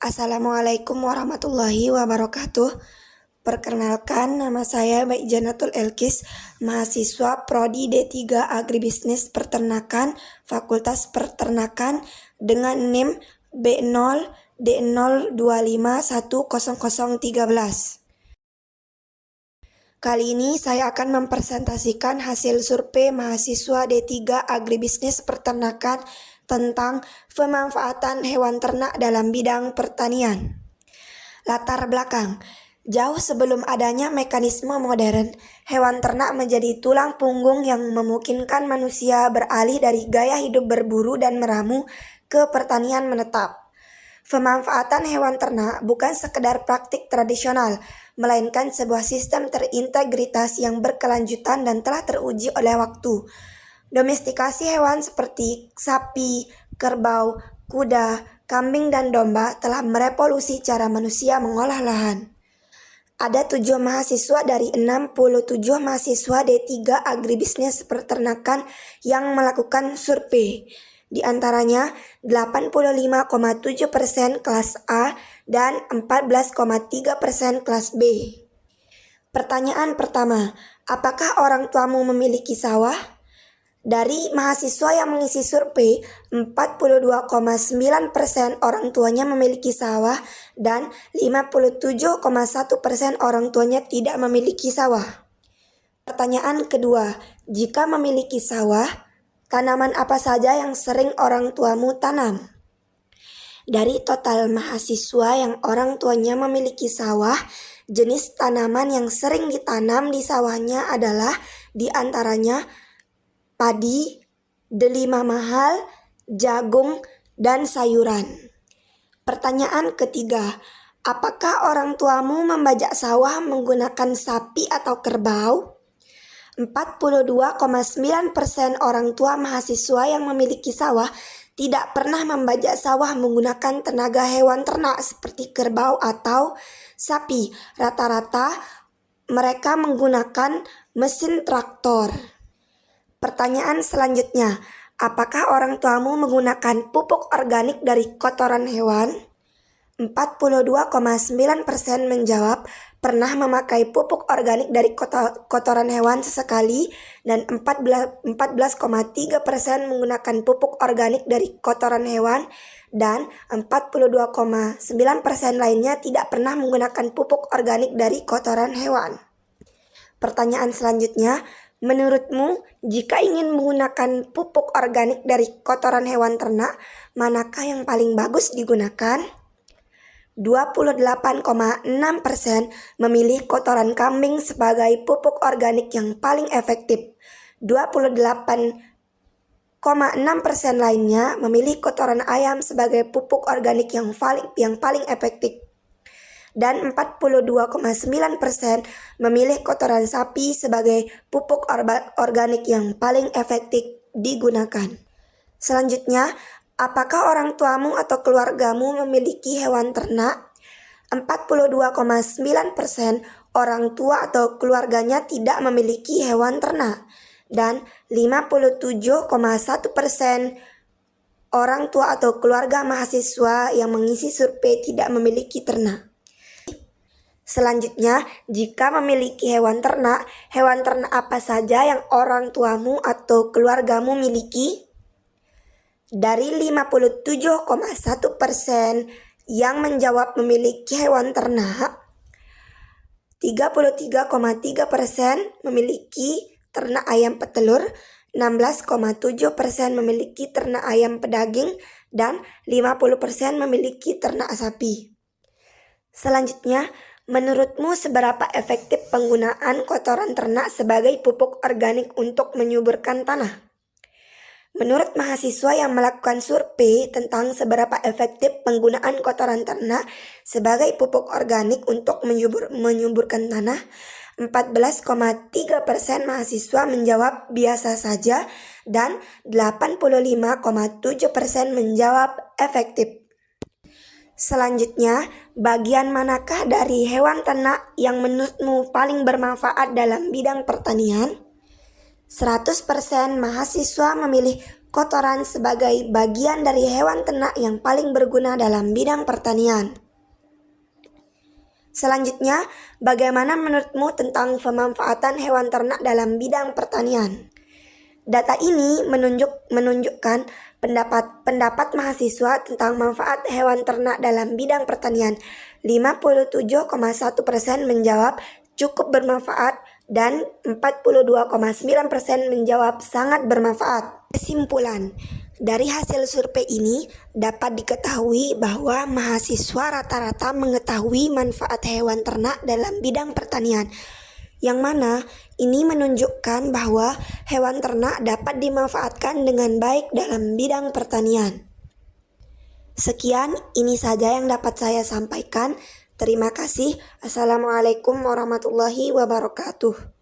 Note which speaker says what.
Speaker 1: Assalamualaikum warahmatullahi wabarakatuh. Perkenalkan, nama saya Baik Janatul Elkis, mahasiswa Prodi D3 Agribisnis Peternakan, Fakultas Peternakan dengan NIM B0D02510013. Kali ini saya akan mempresentasikan hasil survei mahasiswa D3 Agribisnis Peternakan tentang pemanfaatan hewan ternak dalam bidang pertanian. Latar belakang. Jauh sebelum adanya mekanisme modern, hewan ternak menjadi tulang punggung yang memungkinkan manusia beralih dari gaya hidup berburu dan meramu ke pertanian menetap. Pemanfaatan hewan ternak bukan sekedar praktik tradisional, melainkan sebuah sistem terintegritas yang berkelanjutan dan telah teruji oleh waktu. Domestikasi hewan seperti sapi, kerbau, kuda, kambing, dan domba telah merevolusi cara manusia mengolah lahan. Ada 7 mahasiswa dari 67 mahasiswa D3 Agribisnis Peternakan yang melakukan survei. Di antaranya 85,7% kelas A dan 14,3% kelas B. Pertanyaan pertama, apakah orang tuamu memiliki sawah? Dari mahasiswa yang mengisi survei, 42,9% orang tuanya memiliki sawah dan 57,1% orang tuanya tidak memiliki sawah. Pertanyaan kedua, jika memiliki sawah, tanaman apa saja yang sering orang tuamu tanam? Dari total mahasiswa yang orang tuanya memiliki sawah, jenis tanaman yang sering ditanam di sawahnya adalah di antaranya padi, delima mahal, jagung, dan sayuran. Pertanyaan ketiga, apakah orang tuamu membajak sawah menggunakan sapi atau kerbau? 42,9% orang tua mahasiswa yang memiliki sawah tidak pernah membajak sawah menggunakan tenaga hewan ternak seperti kerbau atau sapi. Rata-rata mereka menggunakan mesin traktor. Pertanyaan selanjutnya, apakah orang tuamu menggunakan pupuk organik dari kotoran hewan? 42,9% menjawab pernah memakai pupuk organik dari kotoran hewan sesekali dan 14,3% menggunakan pupuk organik dari kotoran hewan dan 42,9% lainnya tidak pernah menggunakan pupuk organik dari kotoran hewan. Pertanyaan selanjutnya, menurutmu, jika ingin menggunakan pupuk organik dari kotoran hewan ternak, manakah yang paling bagus digunakan? 28,6% memilih kotoran kambing sebagai pupuk organik yang paling efektif. 28,6% lainnya memilih kotoran ayam sebagai pupuk organik yang paling efektif. Dan 42,9% memilih kotoran sapi sebagai pupuk organik yang paling efektif digunakan. Selanjutnya, apakah orang tuamu atau keluargamu memiliki hewan ternak? 42,9% orang tua atau keluarganya tidak memiliki hewan ternak. Dan 57,1% orang tua atau keluarga mahasiswa yang mengisi survei tidak memiliki ternak. Selanjutnya, jika memiliki hewan ternak apa saja yang orang tuamu atau keluargamu miliki? Dari 57,1% yang menjawab memiliki hewan ternak, 33,3% memiliki ternak ayam petelur, 16,7% memiliki ternak ayam pedaging, dan 50% memiliki ternak sapi. Selanjutnya, menurutmu seberapa efektif penggunaan kotoran ternak sebagai pupuk organik untuk menyuburkan tanah? Menurut mahasiswa yang melakukan survei tentang seberapa efektif penggunaan kotoran ternak sebagai pupuk organik untuk menyuburkan tanah, 14,3% mahasiswa menjawab biasa saja dan 85,7% menjawab efektif. Selanjutnya, bagian manakah dari hewan ternak yang menurutmu paling bermanfaat dalam bidang pertanian? 100% mahasiswa memilih kotoran sebagai bagian dari hewan ternak yang paling berguna dalam bidang pertanian. Selanjutnya, bagaimana menurutmu tentang pemanfaatan hewan ternak dalam bidang pertanian? Data ini menunjukkan pendapat mahasiswa tentang manfaat hewan ternak dalam bidang pertanian. 57,1% menjawab cukup bermanfaat dan 42,9% menjawab sangat bermanfaat. Kesimpulan, dari hasil survei ini dapat diketahui bahwa mahasiswa rata-rata mengetahui manfaat hewan ternak dalam bidang pertanian, yang mana ini menunjukkan bahwa hewan ternak dapat dimanfaatkan dengan baik dalam bidang pertanian. Sekian, ini saja yang dapat saya sampaikan. Terima kasih. Assalamualaikum warahmatullahi wabarakatuh.